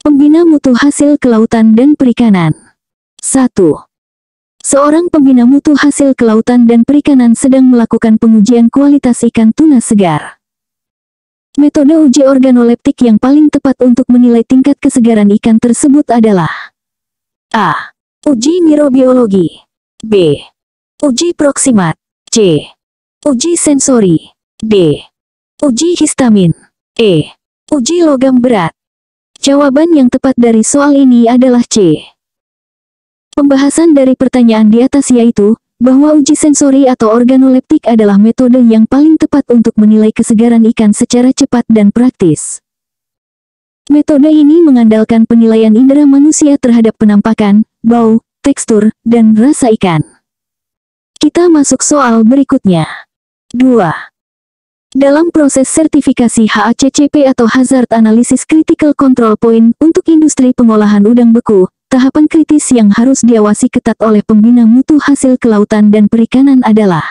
Pembina mutu hasil kelautan dan perikanan. 1. Seorang pembina mutu hasil kelautan dan perikanan sedang melakukan pengujian kualitas ikan tuna segar. Metode uji organoleptik yang paling tepat untuk menilai tingkat kesegaran ikan tersebut adalah A. Uji mikrobiologi. B. Uji proksimat. C. Uji sensori. D. Uji histamin. E. Uji logam berat. Jawaban yang tepat dari soal ini adalah C. Pembahasan dari pertanyaan di atas yaitu, bahwa uji sensori atau organoleptik adalah metode yang paling tepat untuk menilai kesegaran ikan secara cepat dan praktis. Metode ini mengandalkan penilaian indera manusia terhadap penampakan, bau, tekstur, dan rasa ikan. Kita masuk soal berikutnya. 2. Dalam proses sertifikasi HACCP atau Hazard Analysis Critical Control Point untuk industri pengolahan udang beku, tahapan kritis yang harus diawasi ketat oleh pembina mutu hasil kelautan dan perikanan adalah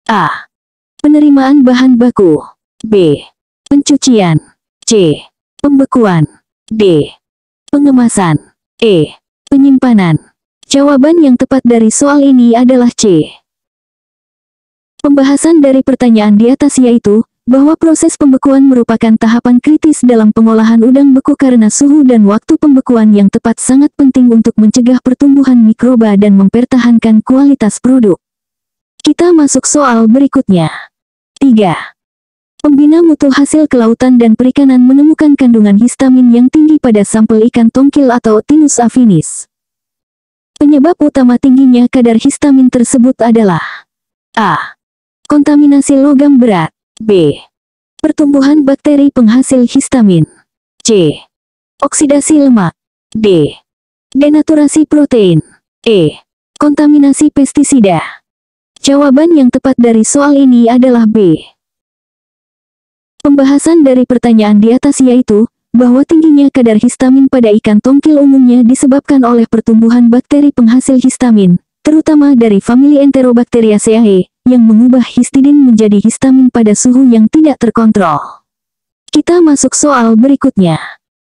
A. Penerimaan bahan baku. B. Pencucian. C. Pembekuan. D. Pengemasan. E. Penyimpanan. Jawaban yang tepat dari soal ini adalah C. Pembahasan dari pertanyaan di atas yaitu, bahwa proses pembekuan merupakan tahapan kritis dalam pengolahan udang beku karena suhu dan waktu pembekuan yang tepat sangat penting untuk mencegah pertumbuhan mikroba dan mempertahankan kualitas produk. Kita masuk soal berikutnya. 3. Pembina mutu hasil kelautan dan perikanan menemukan kandungan histamin yang tinggi pada sampel ikan tongkil atau Tinus affinis. Penyebab utama tingginya kadar histamin tersebut adalah A. Kontaminasi logam berat. B. Pertumbuhan bakteri penghasil histamin. C. Oksidasi lemak. D. Denaturasi protein. E. Kontaminasi pestisida. Jawaban yang tepat dari soal ini adalah B. Pembahasan dari pertanyaan di atas yaitu, bahwa tingginya kadar histamin pada ikan tongkil umumnya disebabkan oleh pertumbuhan bakteri penghasil histamin, terutama dari famili Enterobacteriaceae, yang mengubah histidin menjadi histamin pada suhu yang tidak terkontrol. Kita masuk soal berikutnya.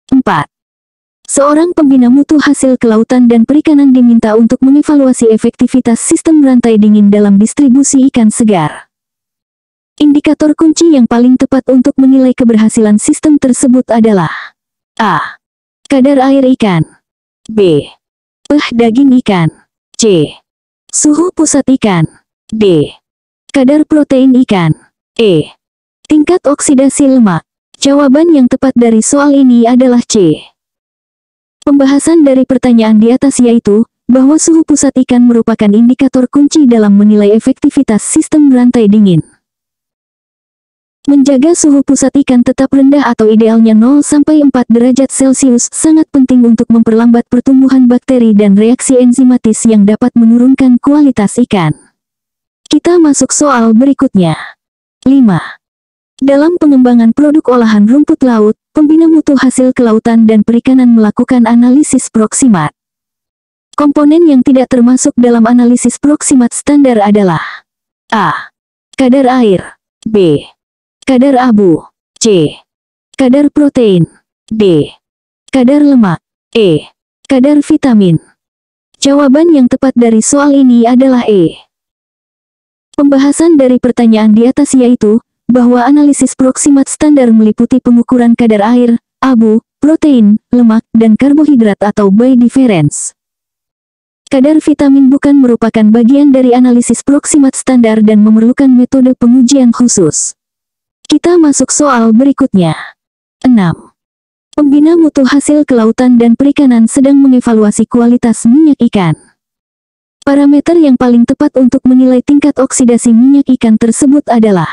4. Seorang pembina mutu hasil kelautan dan perikanan diminta untuk mengevaluasi efektivitas sistem rantai dingin dalam distribusi ikan segar. Indikator kunci yang paling tepat untuk menilai keberhasilan sistem tersebut adalah A. Kadar air ikan. B. pH daging ikan. C. Suhu pusat ikan. D. Kadar protein ikan. E. Tingkat oksidasi lemak. Jawaban yang tepat dari soal ini adalah C. Pembahasan dari pertanyaan di atas yaitu, bahwa suhu pusat ikan merupakan indikator kunci dalam menilai efektivitas sistem rantai dingin. Menjaga suhu pusat ikan tetap rendah atau idealnya 0-4 derajat Celcius sangat penting untuk memperlambat pertumbuhan bakteri dan reaksi enzimatis yang dapat menurunkan kualitas ikan. Kita masuk soal berikutnya. 5. Dalam pengembangan produk olahan rumput laut, pembina mutu hasil kelautan dan perikanan melakukan analisis proksimat. Komponen yang tidak termasuk dalam analisis proksimat standar adalah A. Kadar air. B. Kadar abu. C. Kadar protein. D. Kadar lemak. E. Kadar vitamin. Jawaban yang tepat dari soal ini adalah E. Pembahasan dari pertanyaan di atas yaitu, bahwa analisis proksimat standar meliputi pengukuran kadar air, abu, protein, lemak, dan karbohidrat atau by difference. Kadar vitamin bukan merupakan bagian dari analisis proksimat standar dan memerlukan metode pengujian khusus. Kita masuk soal berikutnya. 6. Pembina mutu hasil kelautan dan perikanan sedang mengevaluasi kualitas minyak ikan. Parameter yang paling tepat untuk menilai tingkat oksidasi minyak ikan tersebut adalah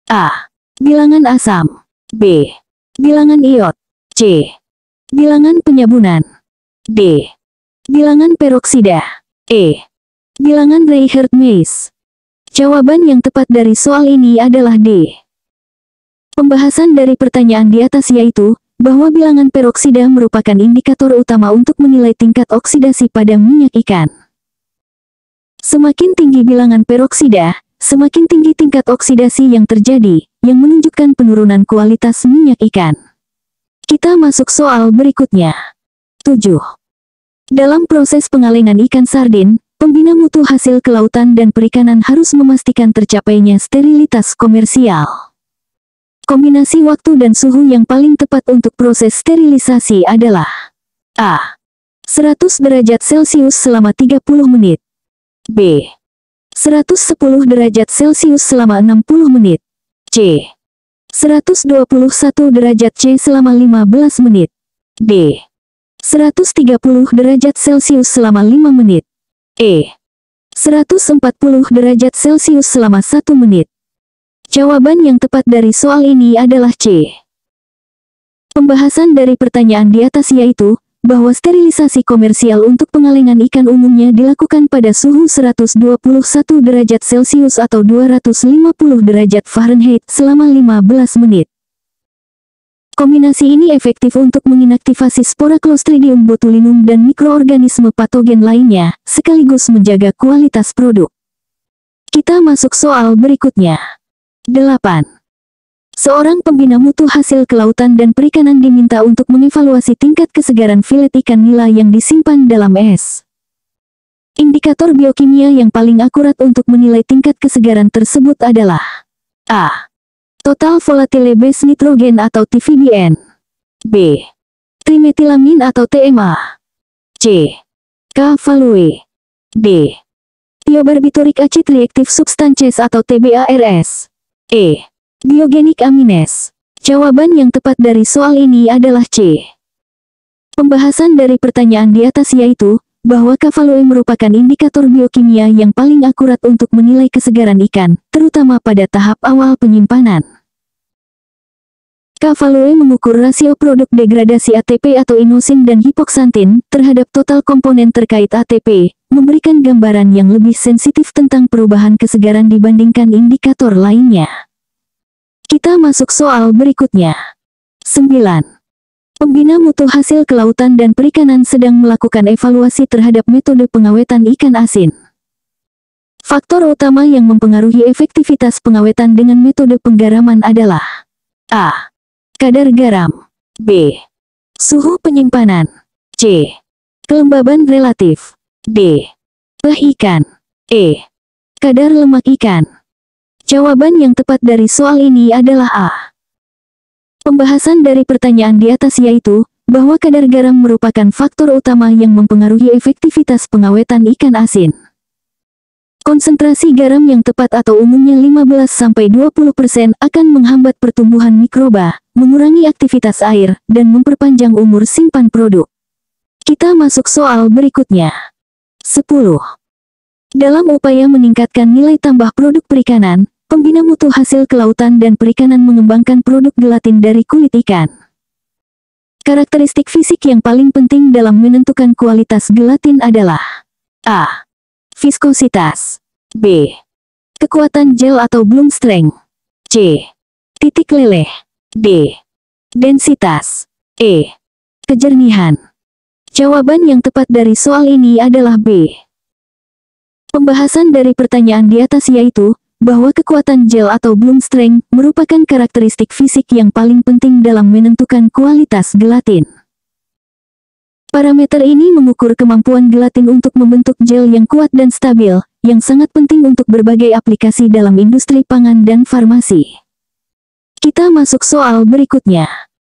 A. Bilangan asam. B. Bilangan iod. C. Bilangan penyabunan. D. Bilangan peroksida. E. Bilangan Reinhardt-Meiss. Jawaban yang tepat dari soal ini adalah D. Pembahasan dari pertanyaan di atas yaitu, bahwa bilangan peroksida merupakan indikator utama untuk menilai tingkat oksidasi pada minyak ikan. Semakin tinggi bilangan peroksida, semakin tinggi tingkat oksidasi yang terjadi, yang menunjukkan penurunan kualitas minyak ikan. Kita masuk soal berikutnya. 7. Dalam proses pengalengan ikan sardin, pembina mutu hasil kelautan dan perikanan harus memastikan tercapainya sterilitas komersial. Kombinasi waktu dan suhu yang paling tepat untuk proses sterilisasi adalah A. 100 derajat Celcius selama 30 menit. B. 110 derajat Celcius selama 60 menit. C. 121 derajat C selama 15 menit. D. 130 derajat Celcius selama 5 menit. E. 140 derajat Celcius selama 1 menit. Jawaban yang tepat dari soal ini adalah C. Pembahasan dari pertanyaan di atas yaitu, bahwa sterilisasi komersial untuk pengalengan ikan umumnya dilakukan pada suhu 121 derajat Celcius atau 250 derajat Fahrenheit selama 15 menit. Kombinasi ini efektif untuk menginaktivasi spora Clostridium botulinum dan mikroorganisme patogen lainnya, sekaligus menjaga kualitas produk. Kita masuk soal berikutnya. 8. Seorang pembina mutu hasil kelautan dan perikanan diminta untuk mengevaluasi tingkat kesegaran filet ikan nila yang disimpan dalam es. Indikator biokimia yang paling akurat untuk menilai tingkat kesegaran tersebut adalah A. Total volatile base nitrogen atau TVBN. B. Trimetilamin atau TMA. C. K-value. D. Thiobarbituric acid reactive substances atau TBARS. E. Biogenic amines. Jawaban yang tepat dari soal ini adalah C. Pembahasan dari pertanyaan di atas yaitu, bahwa K-value merupakan indikator biokimia yang paling akurat untuk menilai kesegaran ikan, terutama pada tahap awal penyimpanan. K-value mengukur rasio produk degradasi ATP atau inosin dan hipoksantin terhadap total komponen terkait ATP, memberikan gambaran yang lebih sensitif tentang perubahan kesegaran dibandingkan indikator lainnya. Kita masuk soal berikutnya. 9. Pembina mutu hasil kelautan dan perikanan sedang melakukan evaluasi terhadap metode pengawetan ikan asin. Faktor utama yang mempengaruhi efektivitas pengawetan dengan metode penggaraman adalah A. Kadar garam. B. Suhu penyimpanan. C. Kelembaban relatif. D. pH ikan. E. Kadar lemak ikan. Jawaban yang tepat dari soal ini adalah A. Pembahasan dari pertanyaan di atas yaitu, bahwa kadar garam merupakan faktor utama yang mempengaruhi efektivitas pengawetan ikan asin. Konsentrasi garam yang tepat atau umumnya 15-20% akan menghambat pertumbuhan mikroba, mengurangi aktivitas air, dan memperpanjang umur simpan produk. Kita masuk soal berikutnya. 10. Dalam upaya meningkatkan nilai tambah produk perikanan, pembina mutu hasil kelautan dan perikanan mengembangkan produk gelatin dari kulit ikan. Karakteristik fisik yang paling penting dalam menentukan kualitas gelatin adalah A. Viskositas. B. Kekuatan gel atau bloom strength. C. Titik leleh. D. Densitas. E. Kejernihan. Jawaban yang tepat dari soal ini adalah B. Pembahasan dari pertanyaan di atas yaitu, bahwa kekuatan gel atau bloom strength merupakan karakteristik fisik yang paling penting dalam menentukan kualitas gelatin. Parameter ini mengukur kemampuan gelatin untuk membentuk gel yang kuat dan stabil, yang sangat penting untuk berbagai aplikasi dalam industri pangan dan farmasi. Kita masuk soal berikutnya.